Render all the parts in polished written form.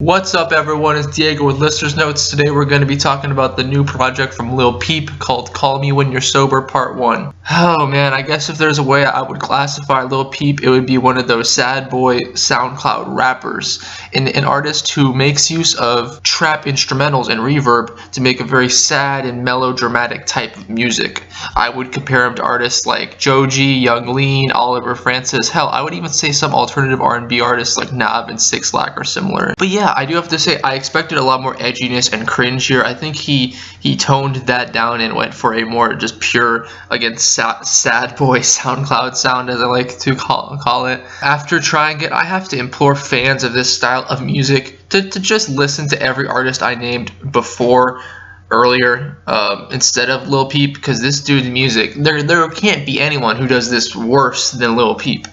What's up everyone, it's Diego with Listenersnotes. Today we're going to be talking about the new project from Lil Peep called Call Me When You're Sober Part 1. Oh man, I guess if there's a way I would classify Lil Peep, it would be one of those sad boy SoundCloud rappers. An artist who makes use of trap instrumentals and reverb to make a very sad and melodramatic type of music. I would compare him to artists like Joji, Young Lean, Oliver Francis. Hell, I would even say some alternative R&B artists like Nav and Six Lack are similar. But yeah, I do have to say I expected a lot more edginess and cringe here. I think he toned that down and went for a more just pure, again, sad boy SoundCloud sound, as I like to call it. After trying it, I have to implore fans of this style of music to just listen to every artist I named earlier instead of Lil Peep, because this dude's music, there can't be anyone who does this worse than Lil Peep.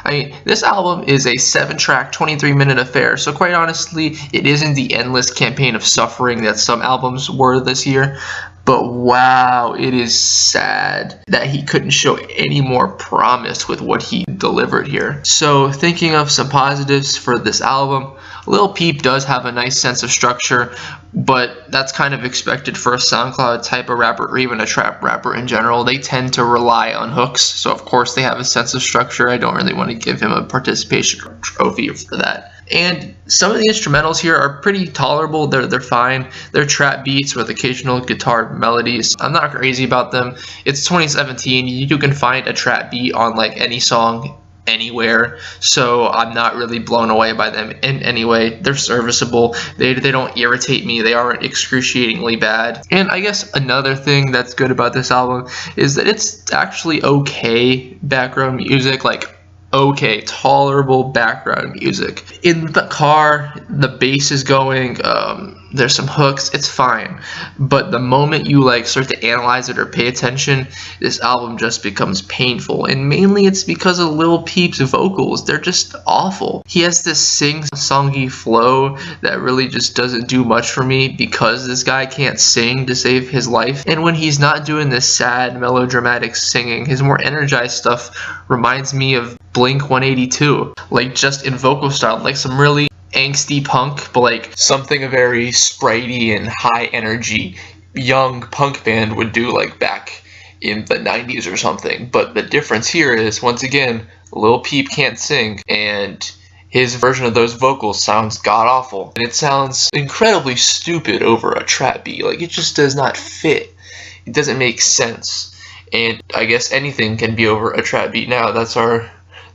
I mean, this album is a 7-track, 23-minute affair, so quite honestly, it isn't the endless campaign of suffering that some albums were this year, but wow, it is sad that he couldn't show any more promise with what he delivered here. So, thinking of some positives for this album, Lil Peep does have a nice sense of structure, but that's kind of expected for a SoundCloud type of rapper, or even a trap rapper in general. They tend to rely on hooks, so of course they have a sense of structure. I don't really want to give him a participation trophy for that. And some of the instrumentals here are pretty tolerable. They're fine. They're trap beats with occasional guitar melodies. I'm not crazy about them. It's 2017. You can find a trap beat on like any song anywhere, so I'm not really blown away by them in any way. They're serviceable. They don't irritate me. They aren't excruciatingly bad. And I guess another thing that's good about this album is that it's actually okay background music, like okay, tolerable background music. In the car, the bass is going, there's some hooks, it's fine. But the moment you like start to analyze it or pay attention, this album just becomes painful. And mainly it's because of Lil Peep's vocals. They're just awful. He has this sing-songy flow that really just doesn't do much for me because this guy can't sing to save his life. And when he's not doing this sad, melodramatic singing, his more energized stuff reminds me of Blink-182, like just in vocal style, like some really angsty punk, but like something a very spritey and high energy young punk band would do like back in the 90s or something. But the difference here is, once again, Lil Peep can't sing, and his version of those vocals sounds god-awful. And it sounds incredibly stupid over a trap beat. Like, it just does not fit. It doesn't make sense. And I guess anything can be over a trap beat now.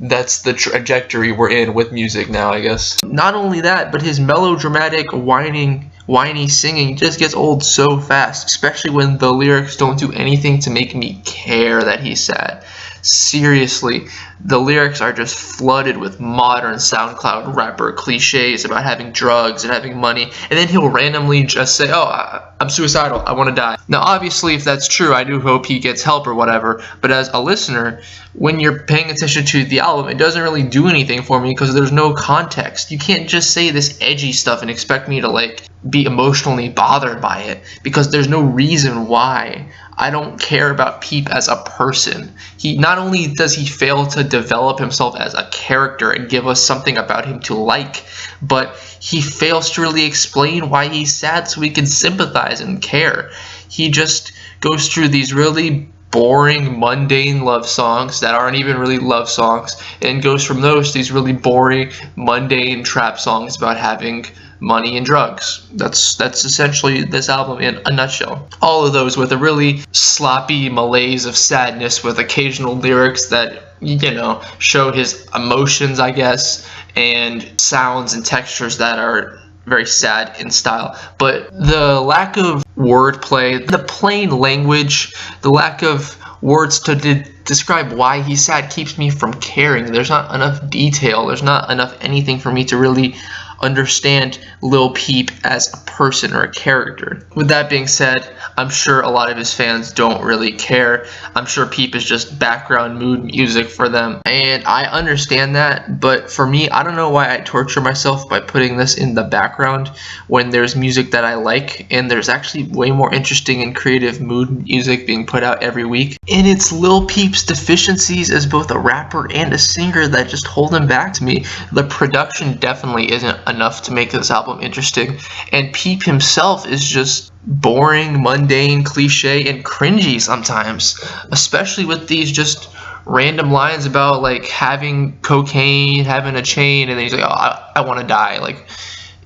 That's the trajectory we're in with music now, I guess. Not only that, but his melodramatic, whiny singing just gets old so fast, especially when the lyrics don't do anything to make me care that he's sad. Seriously, the lyrics are just flooded with modern SoundCloud rapper cliches about having drugs and having money, and then he'll randomly just say, oh, I'm suicidal, I want to die. Now obviously, if that's true, I do hope he gets help or whatever, but as a listener, when you're paying attention to the album, it doesn't really do anything for me because there's no context. You can't just say this edgy stuff and expect me to like be emotionally bothered by it, because there's no reason why. I don't care about Peep as a person. Not only does he fail to develop himself as a character and give us something about him to like, but he fails to really explain why he's sad so we can sympathize and care. He just goes through these really boring, mundane love songs that aren't even really love songs, and goes from those to these really boring, mundane trap songs about having money and drugs. That's essentially this album in a nutshell. All of those with a really sloppy malaise of sadness with occasional lyrics that, you know, show his emotions, I guess, and sounds and textures that are very sad in style. But the lack of wordplay, the plain language, the lack of words to describe why he's sad keeps me from caring. There's not enough detail. There's not enough anything for me to really understand Lil Peep as a person or a character. With that being said, I'm sure a lot of his fans don't really care. I'm sure Peep is just background mood music for them, and I understand that, but for me, I don't know why I torture myself by putting this in the background when there's music that I like, and there's actually way more interesting and creative mood music being put out every week. And it's Lil Peep's deficiencies as both a rapper and a singer that just hold him back to me. The production definitely isn't enough to make this album interesting. And Peep himself is just boring, mundane, cliche, and cringy sometimes, especially with these just random lines about like having cocaine, having a chain, and then he's like, oh, I want to die. Like,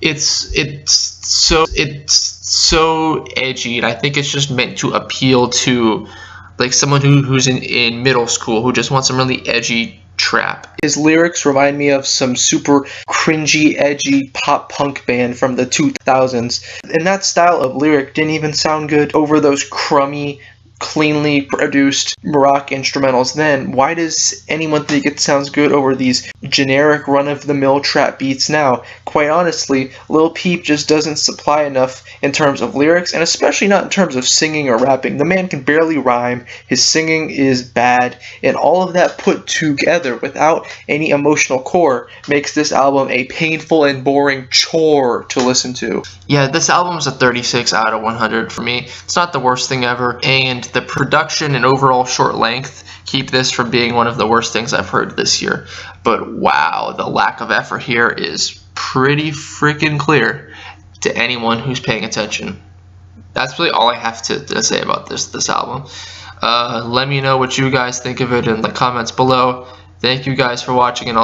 it's so edgy, and I think it's just meant to appeal to like someone who's in middle school who just wants some really edgy trap. His lyrics remind me of some super cringy, edgy pop punk band from the 2000s, and that style of lyric didn't even sound good over those crummy, cleanly produced rock instrumentals then. Why does anyone think it sounds good over these generic run-of-the-mill trap beats now? Quite honestly, Lil Peep just doesn't supply enough in terms of lyrics, and especially not in terms of singing or rapping. The man can barely rhyme, his singing is bad, and all of that put together without any emotional core makes this album a painful and boring chore to listen to. Yeah, this album's a 36 out of 100 for me. It's not the worst thing ever, and the production and overall short length keep this from being one of the worst things I've heard this year. But wow, the lack of effort here is pretty freaking clear to anyone who's paying attention. That's really all I have to say about this album. Let me know what you guys think of it in the comments below. Thank you guys for watching, and I'll